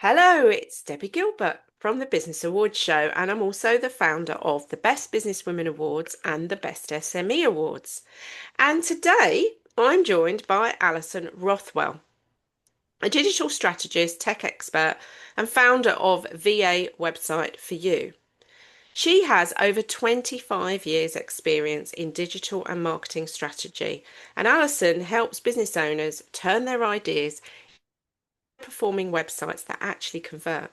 Hello, it's Debbie Gilbert from the Business Awards Show, and I'm also the founder of the Best Businesswomen Awards and the Best SME Awards. And today I'm joined by Alison Rothwell, a digital strategist, tech expert, and founder of VA Website for You. She has over 25 years' experience in digital and marketing strategy, and Alison helps business owners turn their ideas into performing websites that actually convert.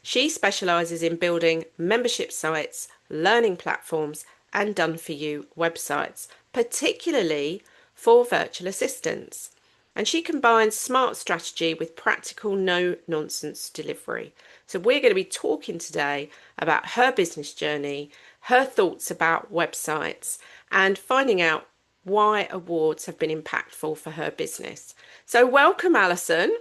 She specializes in building membership sites, learning platforms, and done for you websites, particularly for virtual assistants. And she combines smart strategy with practical, no nonsense delivery. So, we're going to be talking today about her business journey, her thoughts about websites, and finding out why awards have been impactful for her business. So, welcome, Alison.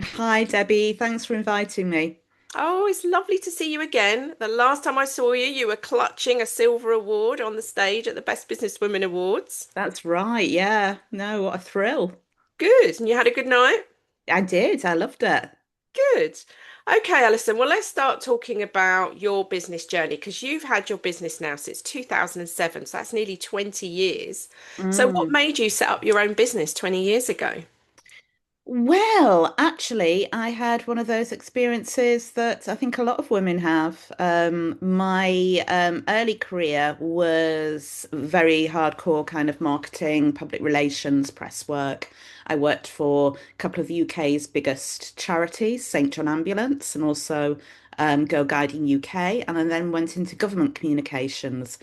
Hi, Debbie. Thanks for inviting me. Oh, it's lovely to see you again. The last time I saw you, you were clutching a silver award on the stage at the Best Businesswomen Awards. That's right. Yeah. No, what a thrill. Good. And you had a good night? I did. I loved it. Good. Okay, Alison, well, let's start talking about your business journey because you've had your business now since 2007, so that's nearly 20 years. So, what Mm. made you set up your own business 20 years ago? Well, actually, I had one of those experiences that I think a lot of women have. My early career was very hardcore kind of marketing, public relations, press work. I worked for a couple of the UK's biggest charities, St John Ambulance and also Go Guiding UK, and I then went into government communications.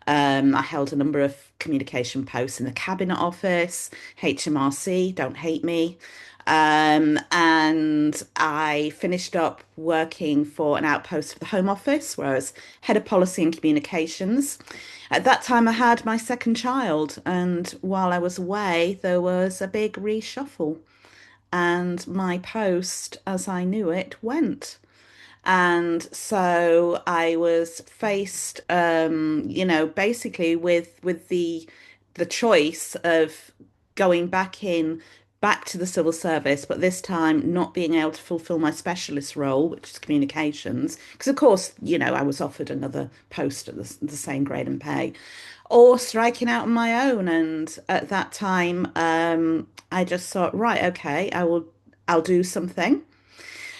I held a number of communication posts in the Cabinet Office, HMRC, don't hate me. And I finished up working for an outpost of the Home Office, where I was head of policy and communications. At that time, I had my second child, and while I was away, there was a big reshuffle, and my post, as I knew it, went. And so I was faced, basically with the choice of going back to the civil service, but this time not being able to fulfill my specialist role, which is communications, because of course, I was offered another post at the same grade and pay, or striking out on my own. And at that time, I just thought, right, okay, I'll do something.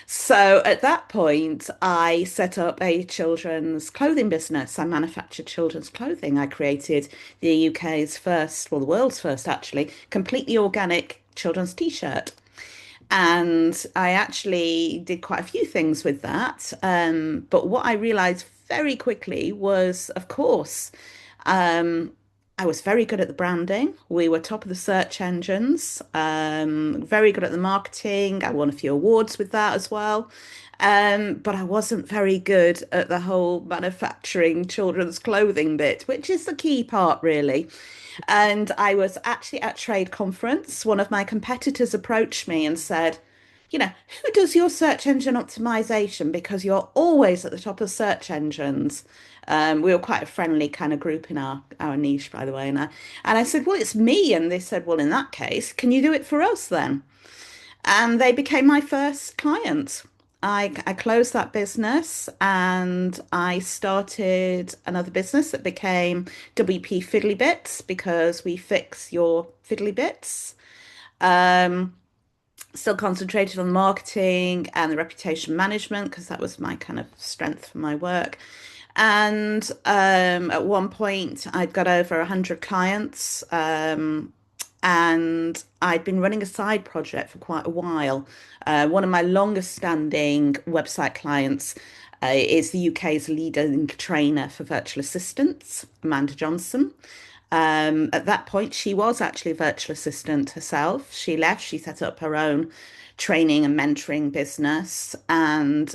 So at that point, I set up a children's clothing business. I manufactured children's clothing. I created the UK's first, well, the world's first actually, completely organic children's t-shirt. And I actually did quite a few things with that. But what I realized very quickly was, of course, um, I was very good at the branding. We were top of the search engines, very good at the marketing. I won a few awards with that as well. But I wasn't very good at the whole manufacturing children's clothing bit, which is the key part, really. And I was actually at trade conference. One of my competitors approached me and said, who does your search engine optimization? Because you're always at the top of search engines. We were quite a friendly kind of group in our niche, by the way. And I said, well, it's me. And they said, well, in that case, can you do it for us then? And they became my first client. I closed that business and I started another business that became WP Fiddly Bits because we fix your fiddly bits. Um, Still concentrated on marketing and the reputation management because that was my kind of strength for my work. And at one point, I'd got over 100 clients, and I'd been running a side project for quite a while. One of my longest standing website clients is the UK's leading trainer for virtual assistants, Amanda Johnson. At that point, she was actually a virtual assistant herself. She left, she set up her own training and mentoring business. And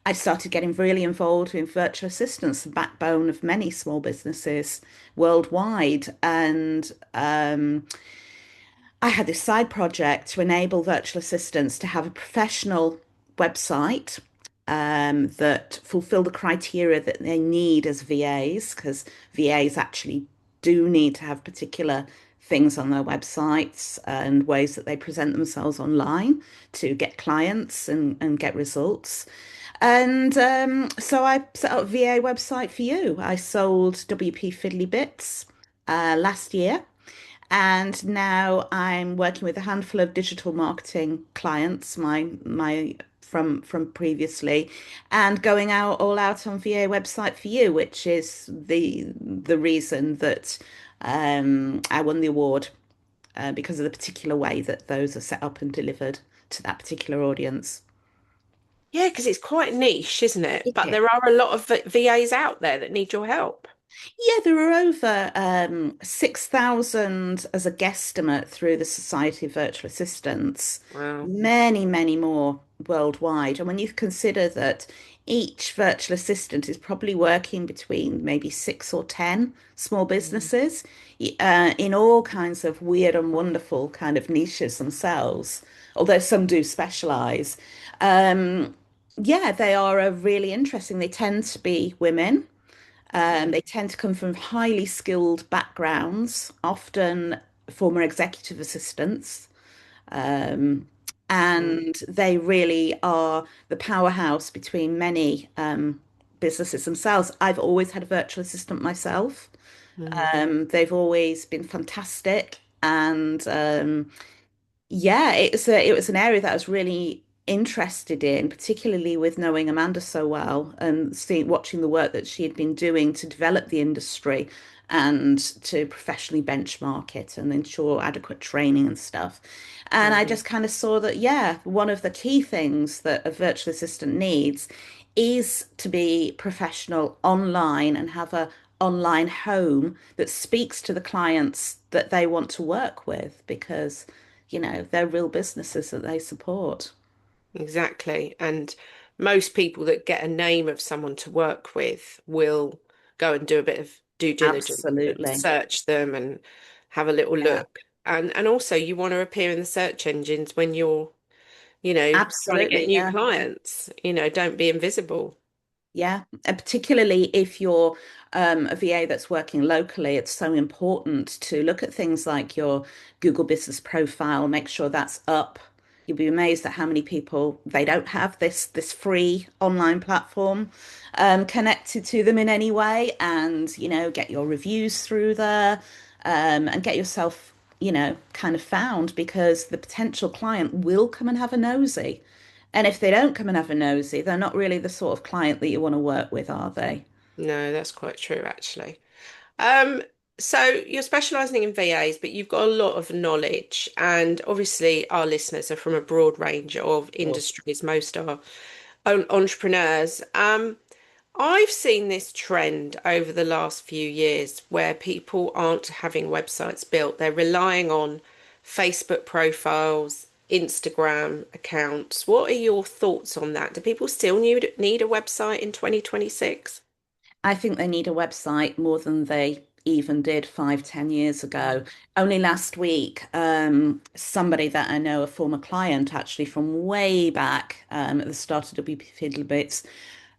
I started getting really involved in virtual assistants, the backbone of many small businesses worldwide. And I had this side project to enable virtual assistants to have a professional website that fulfill the criteria that they need as VAs, because VAs actually do need to have particular things on their websites and ways that they present themselves online to get clients and get results. And so I set up a VA website for you. I sold WP Fiddly Bits last year. And now I'm working with a handful of digital marketing clients, my from previously, and going out all out on VA website for you, which is the reason that I won the award because of the particular way that those are set up and delivered to that particular audience. Yeah, because it's quite niche, isn't it? It But is. there are a lot of VAs out there that need your help. Yeah, there are over 6,000 as a guesstimate through the Society of Virtual Assistants, Wow. many, many more worldwide. And when you consider that each virtual assistant is probably working between maybe 6 or 10 small Mm. businesses in all kinds of weird and wonderful kind of niches themselves, although some do specialize. Um, yeah, they are really interesting. They tend to be women. Yeah. They tend to come from highly skilled backgrounds, often former executive assistants, um, Mm. and they really are the powerhouse between many businesses themselves. I've always had a virtual assistant myself. Mm. They've always been fantastic, and yeah, it was an area that I was really interested in, particularly with knowing Amanda so well and watching the work that she had been doing to develop the industry and to professionally benchmark it and ensure adequate training and stuff. And I Mhm. just kind of saw that, yeah, one of the key things that a virtual assistant needs is to be professional online and have a online home that speaks to the clients that they want to work with because they're real businesses that they support. Exactly. And most people that get a name of someone to work with will go and do a bit of due diligence and Absolutely. search them and have a little Yeah, look. And also you want to appear in the search engines when you're, trying to get absolutely. new Yeah. clients. Don't be invisible. Yeah. And particularly if you're a VA that's working locally, it's so important to look at things like your Google Business Profile, make sure that's up. You'll be amazed at how many people they don't have this free online platform connected to them in any way, and get your reviews through there and get yourself kind of found because the potential client will come and have a nosy. And if they don't come and have a nosy, they're not really the sort of client that you want to work with, are they? No, that's quite true, actually. Um, so you're specializing in VAs, but you've got a lot of knowledge, and obviously our listeners are from a broad range of Cool. industries. Most are entrepreneurs. I've seen this trend over the last few years where people aren't having websites built. They're relying on Facebook profiles, Instagram accounts. What are your thoughts on that? Do people still need a website in 2026? I think they need a website more than they even did 5, 10 years ago. Only last week, somebody that I know, a former client actually from way back at the start of WP Fiddlebits,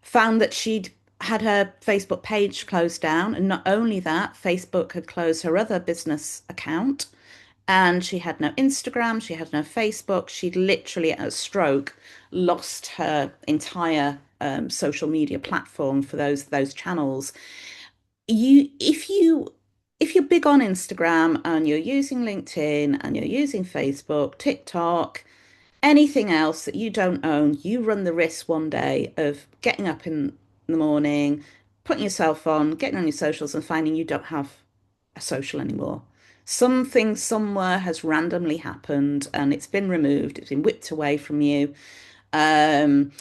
found that she'd had her Facebook page closed down. And not only that, Facebook had closed her other business account. And she had no Instagram, she had no Facebook. She'd literally, at a stroke, lost her entire social media platform for those channels. If you're big on Instagram and you're using LinkedIn and you're using Facebook, TikTok, anything else that you don't own, you run the risk one day of getting up in the morning, putting yourself on, getting on your socials and finding you don't have a social anymore. Something somewhere has randomly happened and it's been removed, it's been whipped away from you. Um,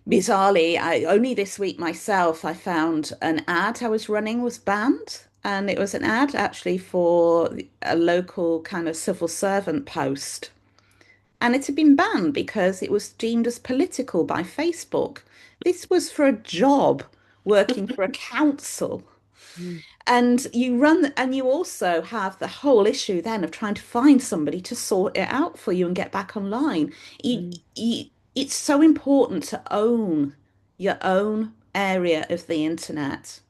Bizarrely, I only this week myself, I found an ad I was running was banned. And it was an ad actually for a local kind of civil servant post. And it had been banned because it was deemed as political by Facebook. This was for a job working for a council. Mm. And you also have the whole issue then of trying to find somebody to sort it out for you and get back online. You, Mm. you, it's so important to own your own area of the internet,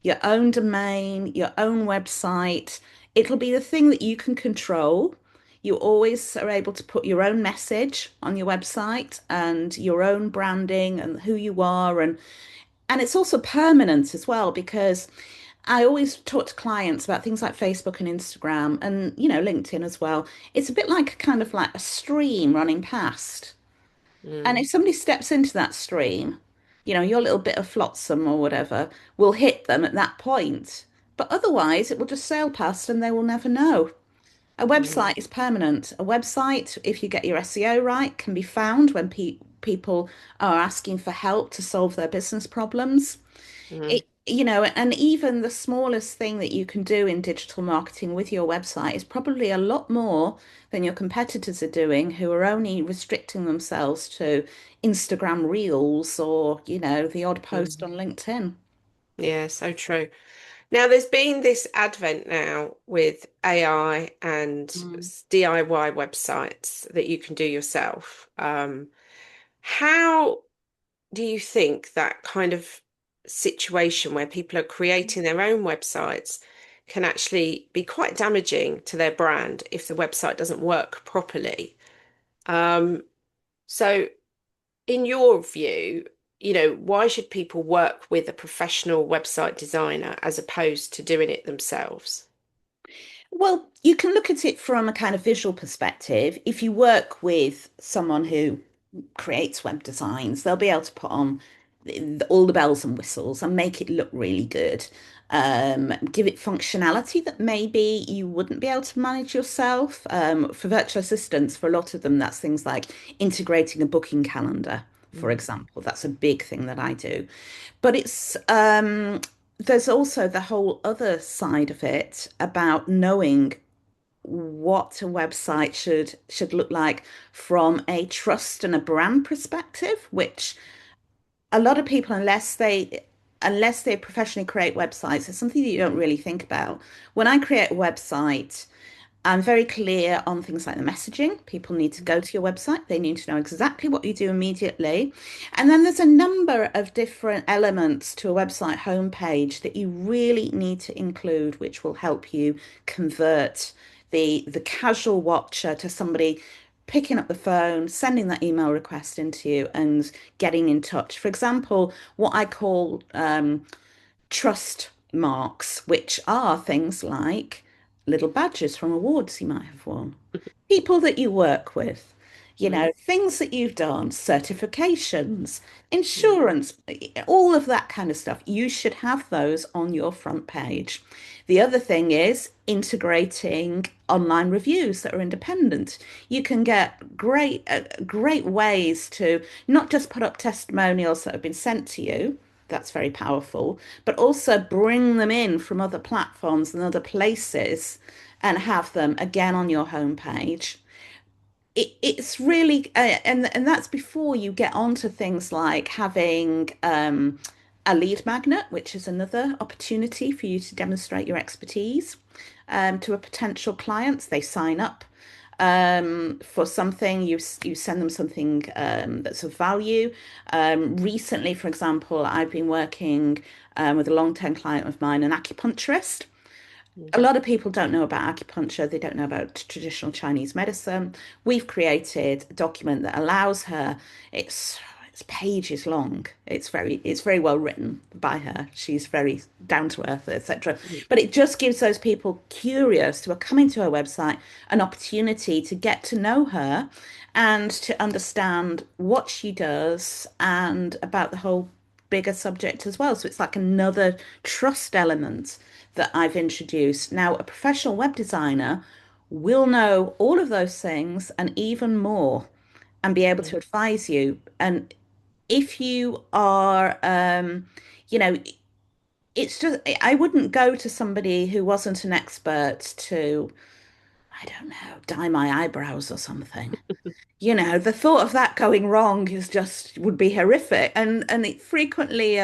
your own domain, your own website. It'll be the thing that you can control. You always are able to put your own message on your website and your own branding and who you are, and it's also permanent as well because I always talk to clients about things like Facebook and Instagram and LinkedIn as well. It's a bit like kind of like a stream running past. And Mm, if somebody steps into that stream, your little bit of flotsam or whatever will hit them at that point. But otherwise, it will just sail past and they will never know. A mm, website is permanent. A website, if you get your SEO right, can be found when people are asking for help to solve their business problems. mm, And even the smallest thing that you can do in digital marketing with your website is probably a lot more than your competitors are doing, who are only restricting themselves to Instagram Reels or, the odd post mm. on LinkedIn. Yeah, so true. Now, there's been this advent now with AI and Mm. DIY websites that you can do yourself. How do you think that kind of situation where people are creating their own websites can actually be quite damaging to their brand if the website doesn't work properly? Um, so, in your view, why should people work with a professional website designer as opposed to doing it themselves? Well, you can look at it from a kind of visual perspective. If you work with someone who creates web designs, they'll be able to put on all the bells and whistles and make it look really good. Give it functionality that maybe you wouldn't be able to manage yourself. For virtual assistants, for a lot of them, that's things like integrating a booking calendar, for Mm, example. That's a big thing that I do. But there's also the whole other side of it about knowing what a website should look like from a trust and a brand perspective, which a lot of people, unless they professionally create websites, it's something that you don't really think about. When I create a website, I'm very clear on things like the messaging. People need to go to your website. They need to know exactly what you do immediately. And then there's a number of different elements to a website homepage that you really need to include, which will help you convert the casual watcher to somebody picking up the phone, sending that email request into you and getting in touch. For example, what I call trust marks, which are things like little badges from awards you might have won, people that you work with, mm, things that you've done, certifications, mm, insurance, all of that kind of stuff. You should have those on your front page. The other thing is integrating online reviews that are independent. You can get great ways to not just put up testimonials that have been sent to you. That's very powerful, but also bring them in from other platforms and other places and have them again on your homepage. It's really and that's before you get onto things like having a lead magnet, which is another opportunity for you to demonstrate your expertise to a potential client. They sign up for something, you send them something that's of value. Recently, for example, I've been working with a long-term client of mine, an acupuncturist. A mhm. lot of people don't know about acupuncture. They don't know about traditional Chinese medicine. We've created a document that allows her. It's it's pages long. It's very well written by her. She's very down to earth, etc. But it just gives those people curious who are coming to her website an opportunity to get to know her and to understand what she does and about the whole bigger subject as well. So it's like another trust element that I've introduced. Now, a professional web designer will know all of those things and even more and be able to Mm. advise you. And if you are, you know, it's just, I wouldn't go to somebody who wasn't an expert to, I don't know, dye my eyebrows or something. The thought of that going wrong is just would be horrific. And it frequently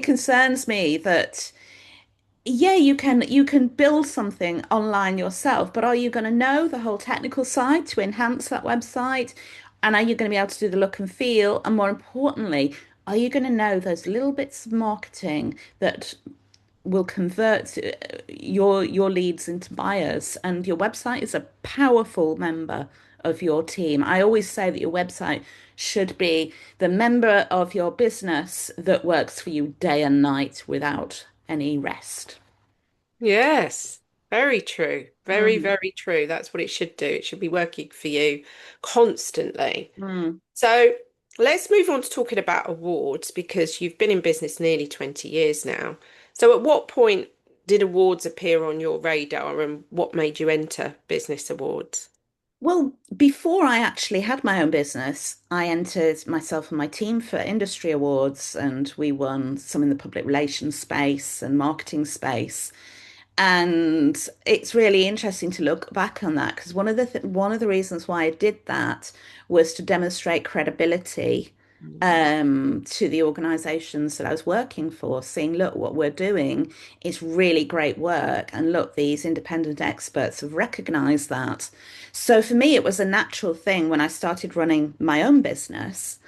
concerns me that yeah, you can build something online yourself, but are you going to know the whole technical side to enhance that website? And are you going to be able to do the look and feel? And more importantly, are you going to know those little bits of marketing that will convert your leads into buyers, and your website is a powerful member of your team. I always say that your website should be the member of your business that works for you day and night without any rest. Yes, very true. Very, Mm. very true. That's what it should do. It should be working for you constantly. Mm. So let's move on to talking about awards because you've been in business nearly 20 years now. So at what point did awards appear on your radar and what made you enter business awards? Well, before I actually had my own business, I entered myself and my team for industry awards, and we won some in the public relations space and marketing space. And it's really interesting to look back on that because one of the reasons why I did that was to demonstrate credibility to the organizations that I was working for, saying, look, what we're doing is really great work. And look, these independent experts have recognized that. So for me, it was a natural thing when I started running my own business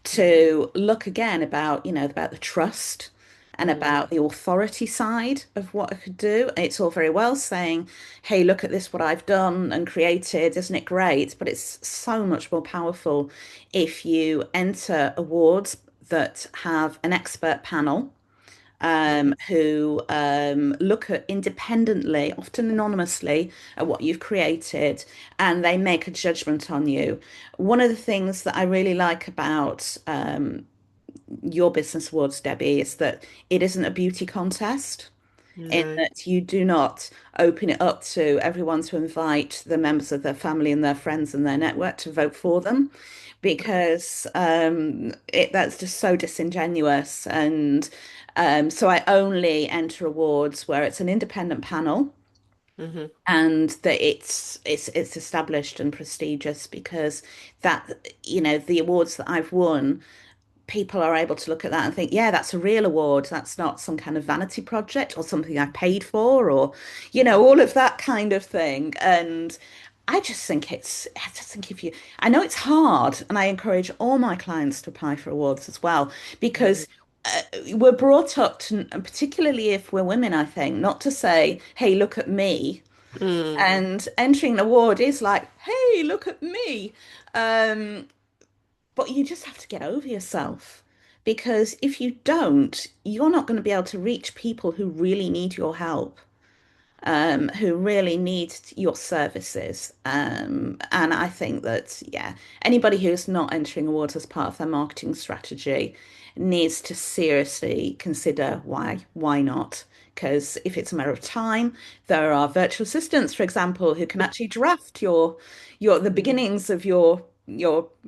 to look again about, about the trust and Mm, about the authority side of what I could do. It's all very well saying, hey, look at this, what I've done and created, isn't it great? But it's so much more powerful if you enter awards that have an expert panel mm, who look at independently, often anonymously, at what you've created, and they make a judgment on you. One of the things that I really like about your business awards, Debbie, is that it isn't a beauty contest in no. that you do not open it up to everyone to invite the members of their family and their friends and their network to vote for them because that's just so disingenuous. And so I only enter awards where it's an independent panel Hmm. and that it's established and prestigious because that, the awards that I've won people are able to look at that and think, yeah, that's a real award. That's not some kind of vanity project or something I paid for or, all of that kind of thing. And I just think if you, I know it's hard and I encourage all my clients to apply for awards as well because we're brought up to, and particularly if we're women, I think, not to say, hey, look at me. Mm, And entering an award is like, hey, look at me. Um, but you just have to get over yourself because if you don't, you're not going to be able to reach people who really need your help, who really need your services. And I think that, yeah, anybody who's not entering awards as part of their marketing strategy needs to seriously consider why not? Because if it's a matter of time, there are virtual assistants, for example, who can actually draft the beginnings of your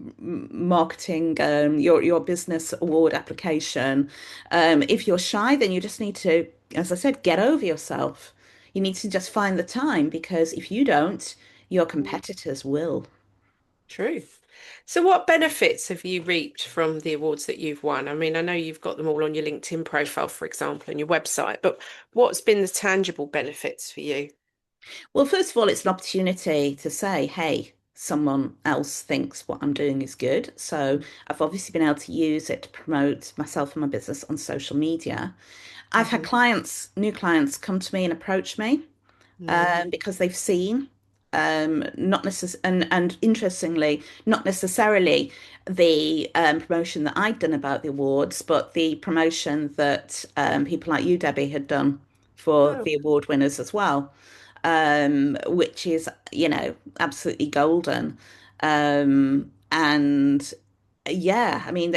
marketing your business award application. If you're shy, then you just need to, as I said, get over yourself. You need to just find the time because if you don't, your competitors will. true. So what benefits have you reaped from the awards that you've won? I mean, I know you've got them all on your LinkedIn profile, for example, and your website, but what's been the tangible benefits for you? Well, first of all, it's an opportunity to say, hey, someone else thinks what I'm doing is good. So I've obviously been able to use it to promote myself and my business on social media. I've had Hmm. new clients come to me and approach me Mm. because they've seen, not necess and interestingly, not necessarily the promotion that I'd done about the awards, but the promotion that people like you, Debbie, had done for Oh. the award winners as well, which is, absolutely golden. And yeah, I mean,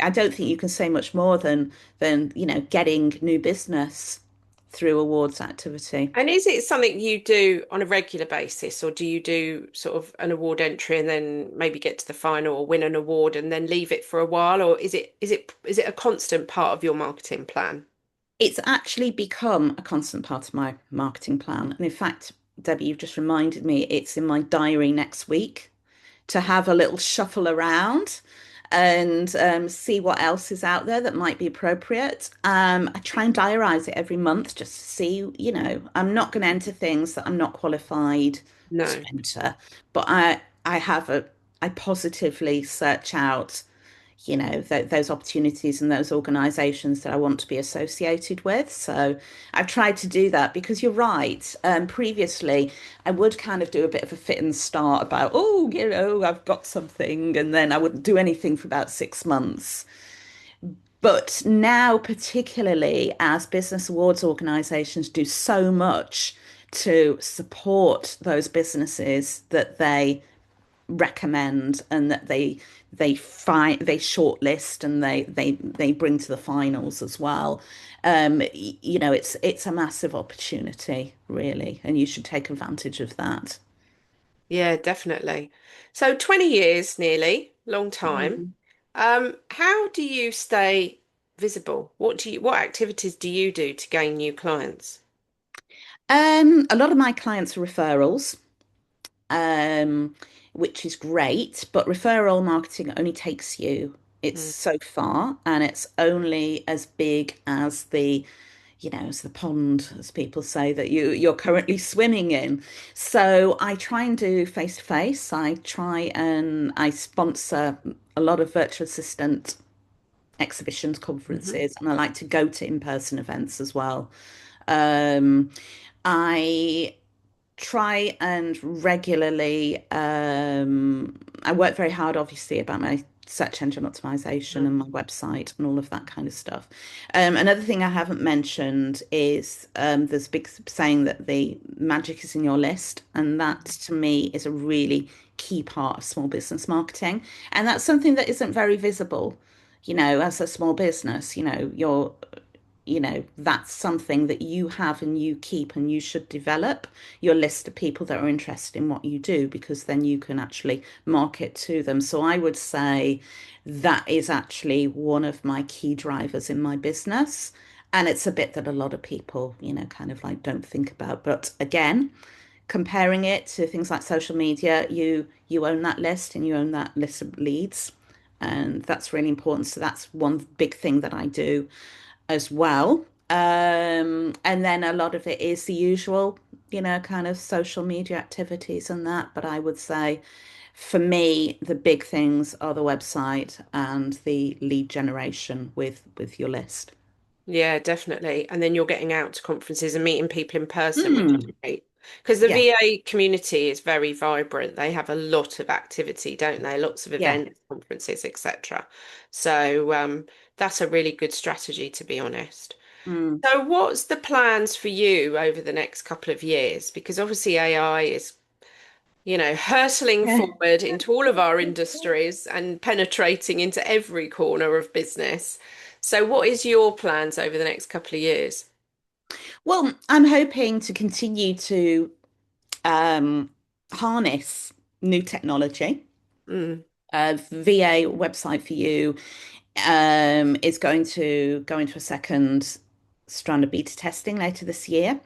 I don't think you can say much more than getting new business through awards activity. And is it something you do on a regular basis, or do you do sort of an award entry and then maybe get to the final or win an award and then leave it for a while, or is it a constant part of your marketing plan? It's actually become a constant part of my marketing plan. And in fact, Debbie, you've just reminded me it's in my diary next week to have a little shuffle around and see what else is out there that might be appropriate. I try and diarize it every month just to see, I'm not going to enter things that I'm not qualified to No. enter, but I positively search out, those opportunities and those organizations that I want to be associated with. So I've tried to do that because you're right. Previously, I would kind of do a bit of a fit and start about, oh, I've got something, and then I wouldn't do anything for about 6 months. But now, particularly as business awards organizations do so much to support those businesses that they recommend and that they shortlist and they bring to the finals as well. It's a massive opportunity, really, and you should take advantage of that. Yeah, definitely. So 20 years nearly, long time. Mm. How do you stay visible? What activities do you do to gain new clients? A lot of my clients are referrals, um, which is great, but referral marketing only takes you it's Mm, so far, and it's only as big as as the pond, as people say, that you're currently swimming in. So I try and do face to face. I sponsor a lot of virtual assistant exhibitions, mhm, conferences, and I like to go to in-person events as well. Um, I try and regularly I work very hard obviously about my search engine optimization mm, and my website and all of that kind of stuff. Another thing I haven't mentioned is there's a big saying that the magic is in your list, and that to me is a really key part of small business marketing, and that's something that isn't very visible. As a small business, that's something that you have and you keep, and you should develop your list of people that are interested in what you do, because then you can actually market to them. So I would say that is actually one of my key drivers in my business. And it's a bit that a lot of people, kind of like don't think about. But again, comparing it to things like social media, you own that list and you own that list of leads. And that's really important. So that's one big thing that I do as well. And then a lot of it is the usual, kind of social media activities and that. But I would say for me, the big things are the website and the lead generation with your list. yeah, definitely. And then you're getting out to conferences and meeting people in person, which is Mm, great. Because the yeah, VA community is very vibrant. They have a lot of activity, don't they? Lots of yeah. events, conferences, etc. So that's a really good strategy, to be honest. Mm. So what's the plans for you over the next couple of years? Because obviously AI is, hurtling Yeah. forward into all of our industries and penetrating into every corner of business. So, what is your plans over the next couple of years? Well, I'm hoping to continue to um, harness new technology. Mm, VA website for you is going to go into a second strand of beta testing later this year,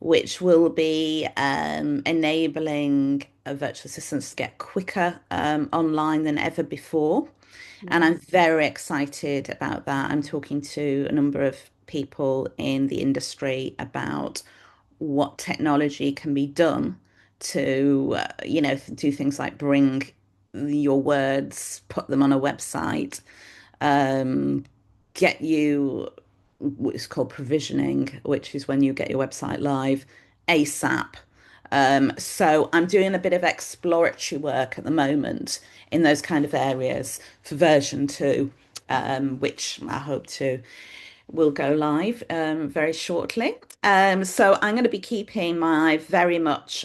which will be enabling virtual assistants to get quicker online than ever before. And mm, I'm very excited about that. I'm talking to a number of people in the industry about what technology can be done to, do things like bring your words, put them on a website, um, get you what's called provisioning, which is when you get your website live ASAP. So I'm doing a bit of exploratory work at the moment in those kind of areas for version 2, which I hope to will go live very shortly. So I'm going to be keeping my very much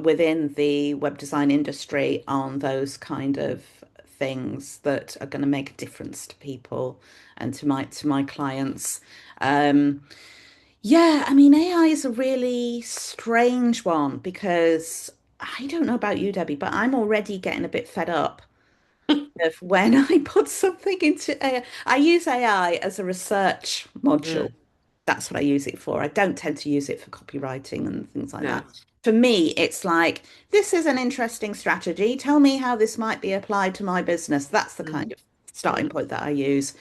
within the web design industry on those kind of things that are going to make a difference to people and to my clients. Um, yeah, I mean, AI is a really strange one because I don't know about you, Debbie, but I'm already getting a bit fed up of when I put something into AI. I use AI as a research module. mm, That's what I use it for. I don't tend to use it for copywriting and things like that. no. For me, it's like, this is an interesting strategy. Tell me how this might be applied to my business. That's the kind Mm, of starting point that I use.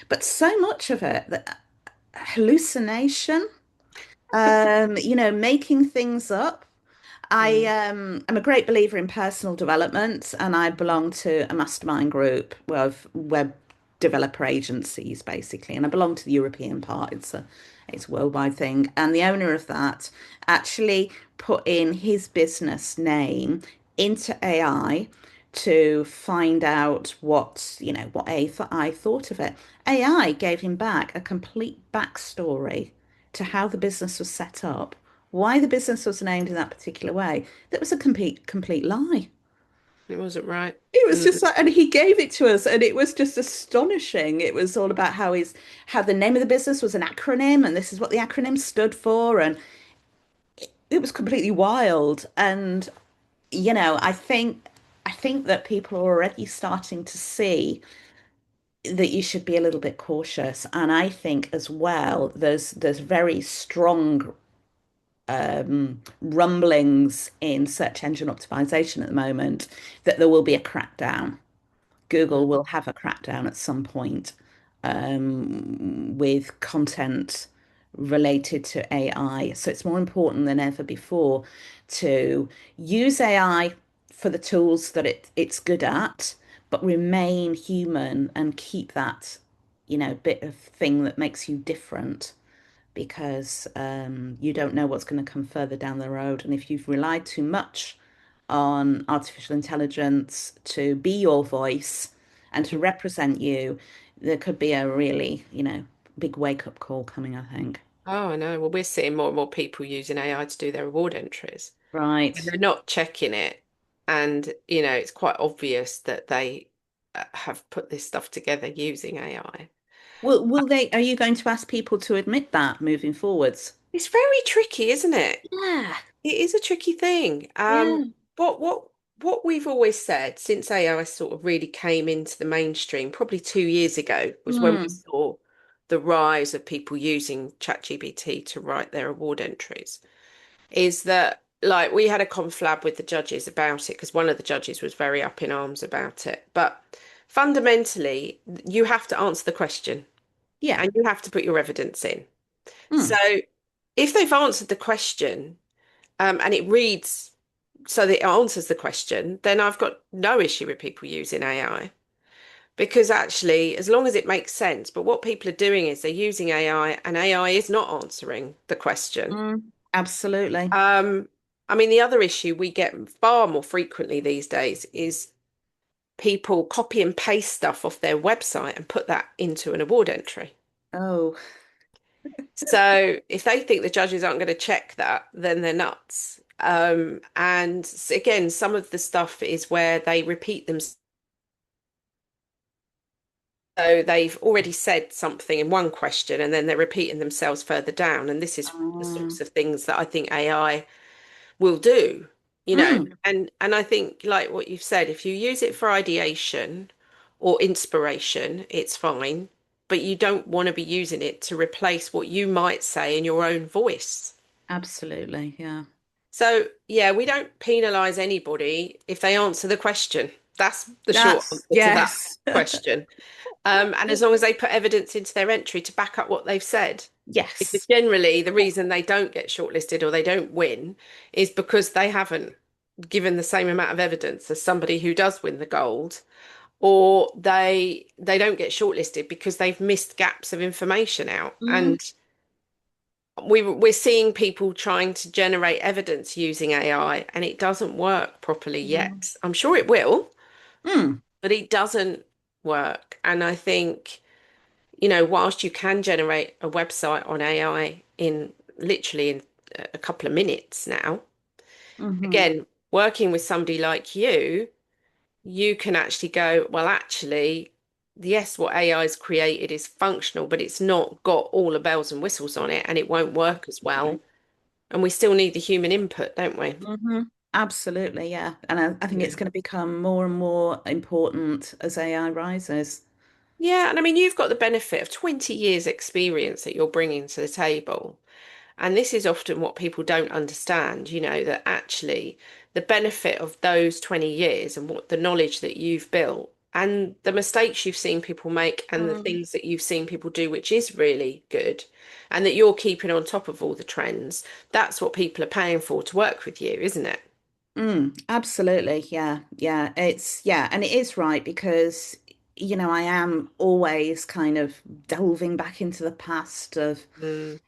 But so much of it, the hallucination, making things up. I Mm. am a great believer in personal development, and I belong to a mastermind group of web developer agencies, basically. And I belong to the European part. It's a worldwide thing. And the owner of that actually put in his business name into AI to find out what I thought of it. AI gave him back a complete backstory to how the business was set up, why the business was named in that particular way. That was a complete lie. It wasn't right. It was just Mm. like, and he gave it to us, and it was just astonishing. It was all about how the name of the business was an acronym, and this is what the acronym stood for, and it was completely wild. And I think that people are already starting to see that you should be a little bit cautious. And I think as well, there's very strong rumblings in search engine optimization at the moment that there will be a crackdown. Google will have a crackdown at some point with content related to AI. So it's more important than ever before to use AI for the tools that it's good at, but remain human and keep that, bit of thing that makes you different because you don't know what's going to come further down the road. And if you've relied too much on artificial intelligence to be your voice and to represent you, there could be a really, big wake-up call coming, I think. Oh, I know. Well, we're seeing more and more people using AI to do their reward entries. And Right. they're not checking it. And, it's quite obvious that they have put this stuff together using AI. Are you going to ask people to admit that moving forwards? It's very tricky, isn't it? Yeah. It is a tricky thing. Yeah. What we've always said since AI sort of really came into the mainstream, probably 2 years ago, was when we Mm. saw the rise of people using ChatGPT to write their award entries. Is that like we had a conflab with the judges about it because one of the judges was very up in arms about it. But fundamentally, you have to answer the question Yeah. and you have to put your evidence in. So Mm. if they've answered the question, and it reads so that it answers the question, then I've got no issue with people using AI because actually, as long as it makes sense, but what people are doing is they're using AI and AI is not answering the question. Mm. Absolutely. Um, I mean, the other issue we get far more frequently these days is people copy and paste stuff off their website and put that into an award entry. Oh. So if they think the judges aren't going to check that, then they're nuts. And again, some of the stuff is where they repeat them. So they've already said something in one question and then they're repeating themselves further down. And this is the sorts of things that I think AI will do, Mm. and I think like what you've said, if you use it for ideation or inspiration, it's fine, but you don't want to be using it to replace what you might say in your own voice. Absolutely. Yeah. So, yeah, we don't penalize anybody if they answer the question. That's the short That's answer to that yes. question. And as long as they put evidence into their entry to back up what they've said. Because Yes. generally, the reason they don't get shortlisted or they don't win is because they haven't given the same amount of evidence as somebody who does win the gold, or they don't get shortlisted because they've missed gaps of information out. Mm. And we're seeing people trying to generate evidence using AI, and it doesn't work properly Mm. yet. I'm sure it will, Mm. but it doesn't work. And I think, whilst you can generate a website on AI in literally in a couple of minutes now, Hmm. again, working with somebody like you can actually go, well, actually, yes, what AI has created is functional, but it's not got all the bells and whistles on it, and it won't work as well. And we still need the human input, don't we? Hmm. Absolutely, yeah. And I think it's Yeah. going to become more and more important as AI rises. Yeah, and I mean, you've got the benefit of 20 years experience that you're bringing to the table. And this is often what people don't understand, that actually the benefit of those 20 years and what the knowledge that you've built and the mistakes you've seen people make and the Mm. things that you've seen people do, which is really good, and that you're keeping on top of all the trends, that's what people are paying for to work with you, isn't it? Absolutely. Yeah. Yeah. Yeah. And it is right because, I am always kind of delving back into the past of, Mm,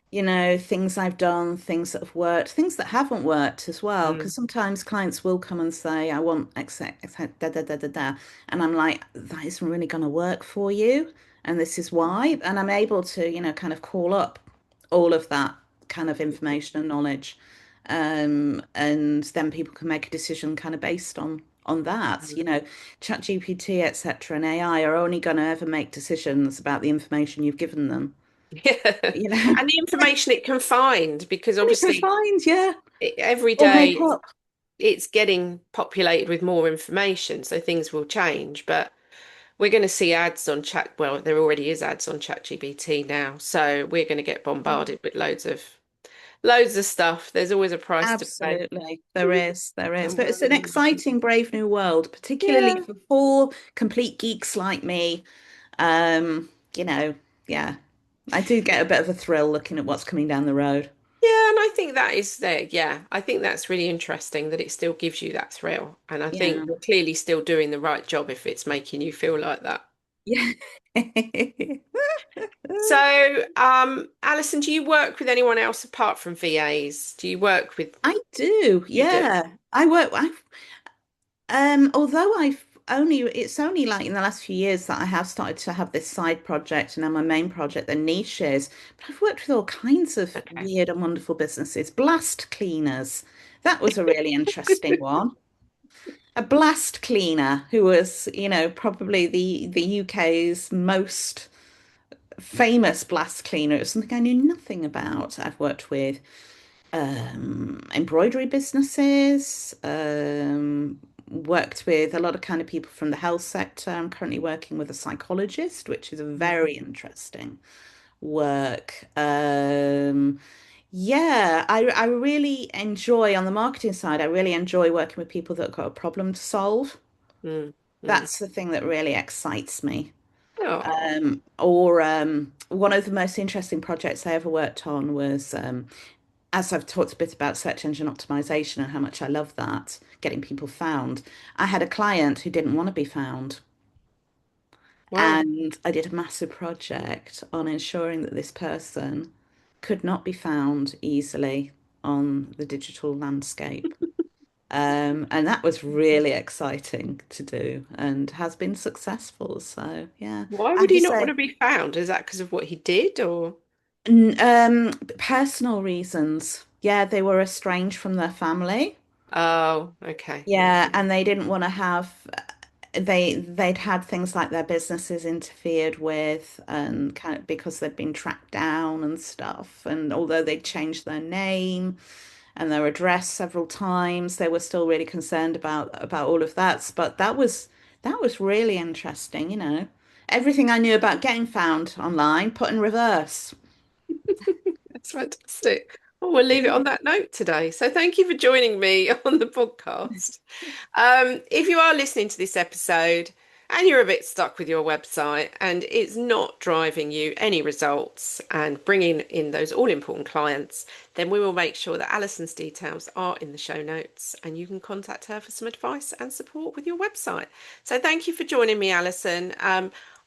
things I've done, things that have worked, things that haven't worked as well. Because mm, sometimes clients will come and say, I want da, da, da, da, da. And I'm like, that isn't really going to work for you. And this is why. And I'm able to, kind of call up all of that kind of information and knowledge. And then people can make a decision kind of based on that. mm. ChatGPT, etc., and AI are only going to ever make decisions about the information you've given them. Yeah. You know, And the information it can find, because and it can obviously find, yeah, every or make day up. it's getting populated with more information, so things will change. But we're going to see ads on chat. Well, there already is ads on ChatGPT now, so we're going to get bombarded with loads of stuff. There's always a price to pay. Absolutely. There is. And But we're it's an exciting, brave new world, particularly yeah, for four complete geeks like me. Um, you know, yeah, I do get a bit of a thrill looking at what's coming down the road. yeah, and I think that is there. Yeah, I think that's really interesting that it still gives you that thrill, and I think Yeah. you're clearly still doing the right job if it's making you feel like that. Yeah. So, Alison, do you work with anyone else apart from VAs? Do you work with I do. you do? Yeah. Although it's only like in the last few years that I have started to have this side project and then my main project, the niches. But I've worked with all kinds of Okay. weird and wonderful businesses. Blast cleaners. That was a really interesting one. A blast cleaner who was, probably the UK's most famous blast cleaner. It was something I knew nothing about. I've worked with embroidery businesses, worked with a lot of kind of people from the health sector. I'm currently working with a psychologist, which is a very interesting work. Yeah, I really enjoy on the marketing side, I really enjoy working with people that have got a problem to solve. Mm, mm. That's the thing that really excites me. Oh, Or one of the most interesting projects I ever worked on was as I've talked a bit about search engine optimization and how much I love that, getting people found. I had a client who didn't want to be found. wow. And I did a massive project on ensuring that this person could not be found easily on the digital landscape. And that was really exciting to do and has been successful. So, yeah, Why I would have to he not want say, to be found? Is that because of what he did, or? personal reasons. Yeah, they were estranged from their family. Oh, okay. Yeah, and they didn't want to have they'd had things like their businesses interfered with and kind of because they'd been tracked down and stuff. And although they'd changed their name and their address several times, they were still really concerned about all of that. But that was really interesting, Everything I knew about getting found online put in reverse. That's fantastic. Oh, we'll leave it on that note today. So thank you for joining me on the podcast. If you are listening to this episode and you're a bit stuck with your website and it's not driving you any results and bringing in those all important clients, then we will make sure that Alison's details are in the show notes and you can contact her for some advice and support with your website. So thank you for joining me, Alison.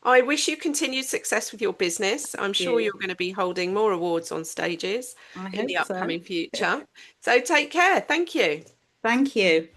I wish you continued success with your business. I'm sure You. you're going to be holding more awards on stages I in the hope so. upcoming future. So take care. Thank you. Thank you.